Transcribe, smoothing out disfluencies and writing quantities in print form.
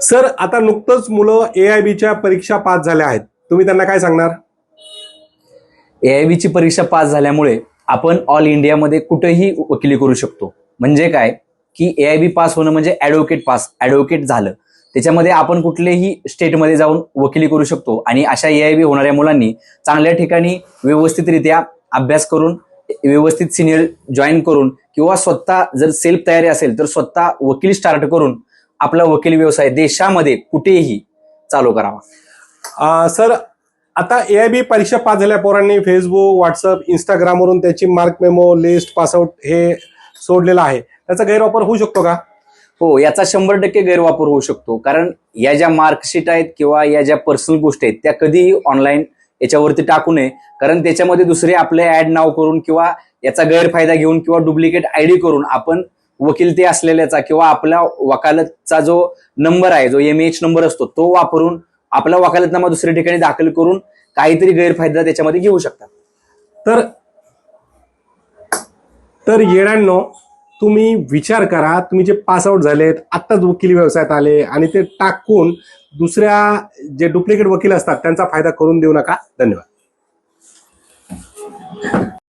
Sir, आता नुकतंच मुलं AIBच्या परीक्षा पास झाल्या आहेत, तुम्ही त्यांना काय सांगणार? AIB ची परीक्षा पास झाल्यामुळे आपण ऑल इंडियामध्ये कुठेही वकिली करू शकतो. म्हणजे काय की AIB पास होणं म्हणजे ॲडव्होकेट झालं. त्याच्यामध्ये आपण कुठल्याही स्टेटमध्ये जाऊन वकिली करू शकतो आणि अशा AIB होणाऱ्या मुलांनी चांगल्या ठिकाणी व्यवस्थितरित्या अभ्यास करून, व्यवस्थित सिनियर जॉईन करून किंवा स्वतः जर सेल्फ तयारी असेल तर स्वतः वकील स्टार्ट करून आपला वकील व्यवसाय देशामध्ये कुठेही चालू करावा. सर, आता AIB परीक्षा पास झाल्या पोरांनी फेसबुक, व्हॉट्सअप, इंस्टाग्रामवरून त्याची मार्क मेमो, लिस्ट, पासआउट हे सोडलेलं आहे, त्याचा गैरवापर होऊ शकतो का? हो, याचा 100% गैरवापर होऊ शकतो. कारण या ज्या मार्कशीट आहेत किंवा या ज्या पर्सनल गोष्टी आहेत त्या कधीही ऑनलाईन याच्यावरती टाकू नये. कारण त्याच्यामध्ये दुसरे आपले ऍड नाव करून किंवा याचा गैरफायदा घेऊन किंवा डुप्लिकेट ID करून आपण वकिलते असलेल्याचा किंवा आपला वकालतचा जो नंबर आहे, जो MAH नंबर असतो, तो वापरून आपला वकालतनामा दुसऱ्या ठिकाणी दाखल करून काहीतरी गैरफायदा त्याच्यामध्ये घेऊ शकतात. तर येड्यांनो, तुम्ही विचार करा, तुम्ही जे पासआउट झालेत, आत्ताच वकिली व्यवसायात आले आणि ते टाकून दुसऱ्या जे डुप्लिकेट वकील असतात त्यांचा फायदा करून देऊ नका. धन्यवाद.